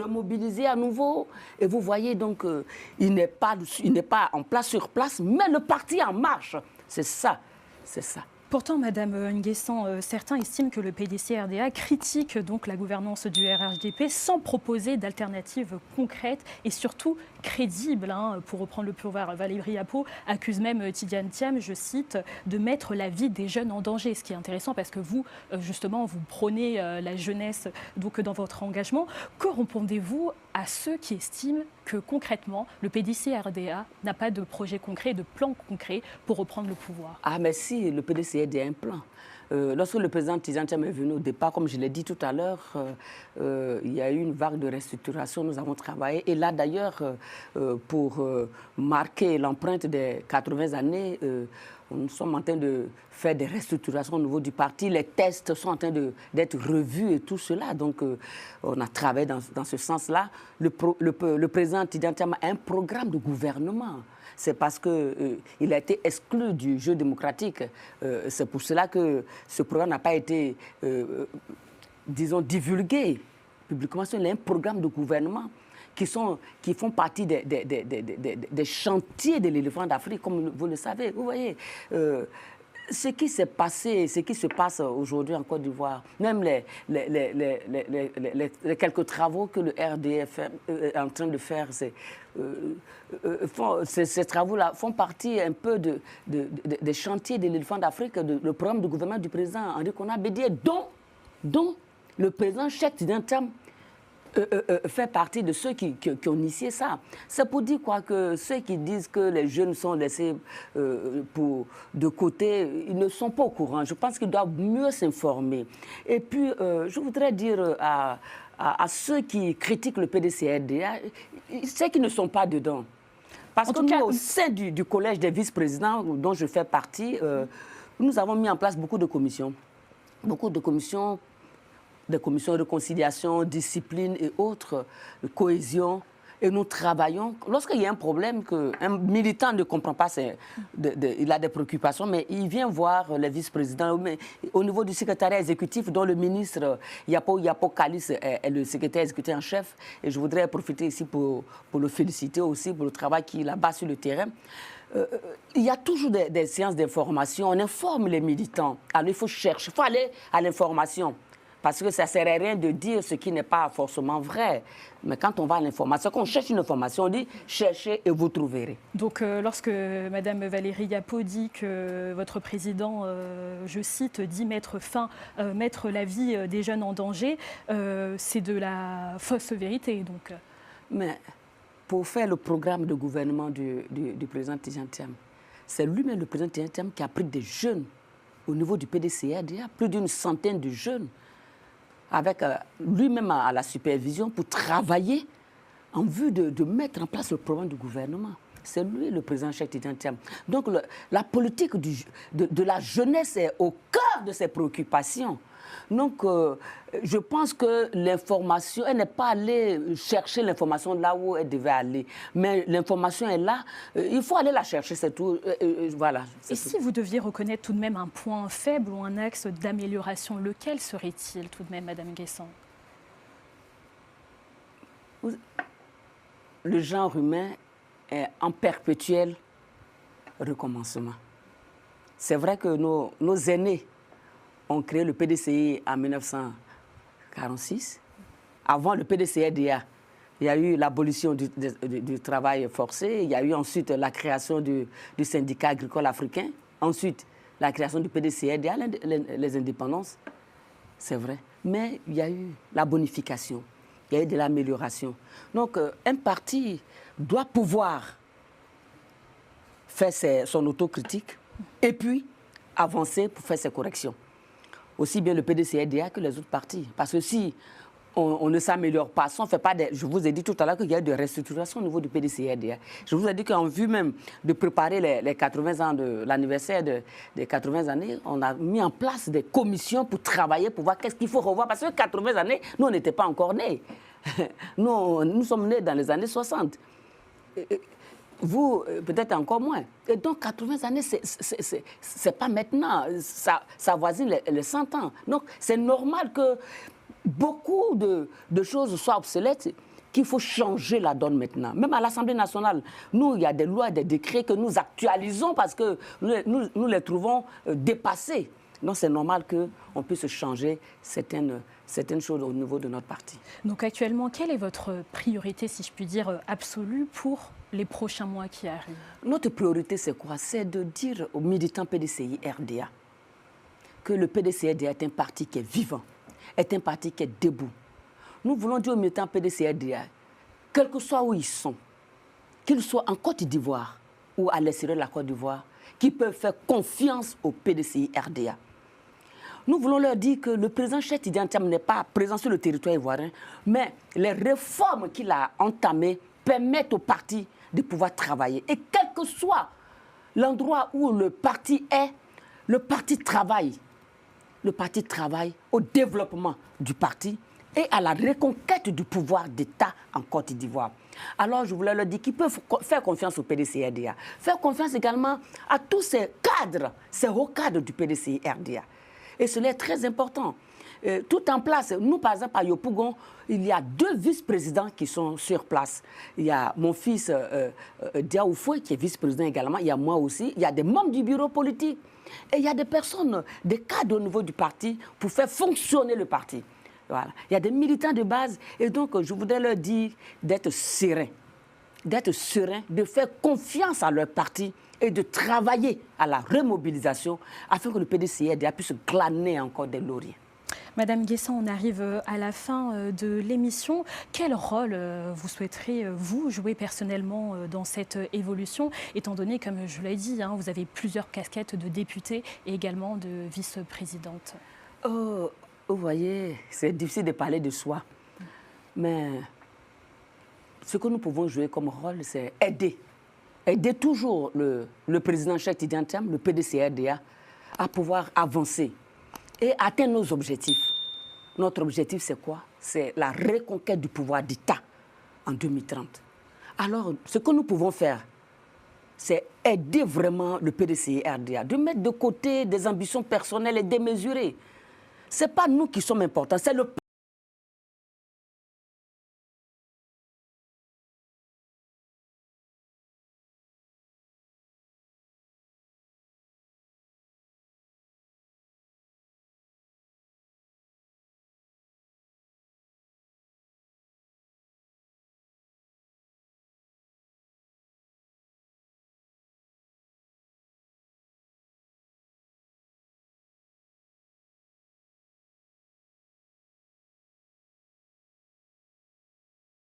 remobiliser à nouveau. Et vous voyez donc, il n'est pas en place sur place, mais le parti en marche. C'est ça, c'est ça. Pourtant, Madame Nguessan, certains estiment que le PDC-RDA critique donc la gouvernance du RHDP sans proposer d'alternatives concrètes et surtout crédibles. Pour reprendre le pouvoir, Valérie Yapo accuse même Tidiane Thiam, je cite, de mettre la vie des jeunes en danger. Ce qui est intéressant parce que vous, justement, vous prônez la jeunesse donc, dans votre engagement. Que répondez-vous à ceux qui estiment que concrètement, le PDC-RDA n'a pas de projet concret, de plan concret pour reprendre le pouvoir? Ah, mais si, le PDC-RDA a un plan. Lorsque le président Tidiane Thiam est venu au départ, comme je l'ai dit tout à l'heure, il y a eu une vague de restructuration, nous avons travaillé. Et là, d'ailleurs, pour marquer l'empreinte des 80 années, nous sommes en train de faire des restructurations au niveau du parti. Les tests sont en train d'être revus et tout cela. Donc, on a travaillé dans ce sens-là. Le président Tidiane Thiam a un programme de gouvernement. C'est parce qu'il a été exclu du jeu démocratique. C'est pour cela que ce programme n'a pas été, disons, divulgué publiquement. Il y a un programme de gouvernement qui font partie des chantiers de l'éléphant d'Afrique, comme vous le savez. Vous voyez, ce qui s'est passé, ce qui se passe aujourd'hui en Côte d'Ivoire, même les quelques travaux que le RDF est en train de faire, ces travaux-là font partie un peu des chantiers de l'éléphant d'Afrique, le programme de gouvernement du président Henri Konan Bédié, dont le président Cheikh Tidiane Thiam fait partie de ceux qui ont initié ça. C'est pour dire quoi que ceux qui disent que les jeunes sont laissés de côté, ils ne sont pas au courant. Je pense qu'ils doivent mieux s'informer. Et puis, je voudrais dire à ceux qui critiquent le PDC-RDA, ceux qui ne sont pas dedans. Parce que nous, au sein du collège des vice-présidents, dont je fais partie, nous avons mis en place beaucoup de commissions. Beaucoup de commissions, des commissions de réconciliation, discipline et autres, de cohésion. Et nous travaillons. Lorsqu'il y a un problème, qu'un militant ne comprend pas, il a des préoccupations, mais il vient voir les vice-présidents. Au niveau du secrétariat exécutif, dont le ministre Yapo Kalis est le secrétaire exécutif en chef, et je voudrais profiter ici pour le féliciter aussi pour le travail qu'il a bas sur le terrain. Il y a toujours des séances d'information. On informe les militants. Alors il faut chercher, il faut aller à l'information. Parce que ça ne sert à rien de dire ce qui n'est pas forcément vrai. Mais quand on va à l'information, quand on cherche une information, on dit « cherchez et vous trouverez ». Donc lorsque Mme Valérie Yapo dit que votre président, je cite, dit mettre la vie des jeunes en danger, c'est de la fausse vérité. Donc. Mais pour faire le programme de gouvernement du président Tidiane Thiam, c'est lui-même le président Tidiane Thiam qui a pris des jeunes au niveau du PDC-RDA, plus d'une centaine de jeunes, avec lui-même à la supervision pour travailler en vue de mettre en place le programme du gouvernement. C'est lui, le président Cheikh Tidiane Thiam. Donc la politique de la jeunesse est au cœur de ses préoccupations. Donc je pense que l'information, elle n'est pas allée chercher l'information là où elle devait aller. Mais l'information est là, il faut aller la chercher, c'est tout. Voilà. Et si vous deviez reconnaître tout de même un point faible ou un axe d'amélioration, lequel serait-il tout de même, Madame Nguessan? Le genre humain est en perpétuel recommencement. C'est vrai que nos aînés ont créé le PDCI en 1946. Avant le PDC-RDA, il y a eu l'abolition du travail forcé. Il y a eu ensuite la création du syndicat agricole africain. Ensuite, la création du PDC-RDA, les indépendances. C'est vrai. Mais il y a eu la bonification. Il y a eu de l'amélioration. Donc, un parti doit pouvoir faire son autocritique et puis avancer pour faire ses corrections. Aussi bien le PDC-RDA que les autres partis. Parce que si on ne s'améliore pas, si on ne fait pas je vous ai dit tout à l'heure qu'il y a eu des restructurations au niveau du PDC-RDA. Je vous ai dit qu'en vue même de préparer les 80 ans de l'anniversaire des 80 années, on a mis en place des commissions pour travailler, pour voir qu'est-ce qu'il faut revoir. Parce que 80 années, nous, on n'était pas encore nés. Nous sommes nés dans les années 60. Vous, peut-être encore moins. Et donc, 80 années, c'est pas maintenant. Ça voisine les 100 ans. Donc, c'est normal que beaucoup de choses soient obsolètes, qu'il faut changer la donne maintenant. Même à l'Assemblée nationale, nous, il y a des lois, des décrets que nous actualisons parce que nous les trouvons dépassés. Donc c'est normal qu'on puisse changer certaines choses au niveau de notre parti. Donc actuellement, quelle est votre priorité, si je puis dire, absolue pour les prochains mois qui arrivent? Notre priorité, c'est quoi? C'est de dire aux militants PDCI-RDA que le PDCI-RDA est un parti qui est vivant, est un parti qui est debout. Nous voulons dire aux militants PDCI-RDA, quel que soit où ils sont, qu'ils soient en Côte d'Ivoire ou à l'extérieur de la Côte d'Ivoire, qu'ils peuvent faire confiance au PDCI-RDA. Nous voulons leur dire que le président Cheikh Tidiane Thiam n'est pas présent sur le territoire ivoirien, mais les réformes qu'il a entamées permettent au parti de pouvoir travailler. Et quel que soit l'endroit où le parti est, le parti travaille. Le parti travaille au développement du parti et à la reconquête du pouvoir d'État en Côte d'Ivoire. Alors, je voulais leur dire qu'ils peuvent faire confiance au PDCI-RDA, faire confiance également à tous ces cadres, ces hauts cadres du PDCI-RDA. Et cela est très important. Tout en place, nous, par exemple, à Yopougon, il y a 2 vice-présidents qui sont sur place. Il y a mon fils Diaoufoué, qui est vice-président également. Il y a moi aussi. Il y a des membres du bureau politique. Et il y a des personnes, des cadres au niveau du parti pour faire fonctionner le parti. Voilà. Il y a des militants de base. Et donc, je voudrais leur dire d'être sereins. D'être sereins, de faire confiance à leur parti et de travailler à la remobilisation afin que le PDCI-RDA puisse glaner encore des lauriers. Madame Guessant, on arrive à la fin de l'émission. Quel rôle vous souhaiterez, vous, jouer personnellement dans cette évolution, étant donné, comme je l'ai dit, vous avez plusieurs casquettes de députée et également de vice-présidente? Oh, vous voyez, c'est difficile de parler de soi. Mais ce que nous pouvons jouer comme rôle, c'est aider. Aider toujours le président Cheikh Tidiane Thiam, le PDCI-RDA, à pouvoir avancer et atteindre nos objectifs. Notre objectif, c'est quoi? C'est la reconquête du pouvoir d'État en 2030. Alors, ce que nous pouvons faire, c'est aider vraiment le PDCI-RDA, de mettre de côté des ambitions personnelles et démesurées. Ce n'est pas nous qui sommes importants, c'est le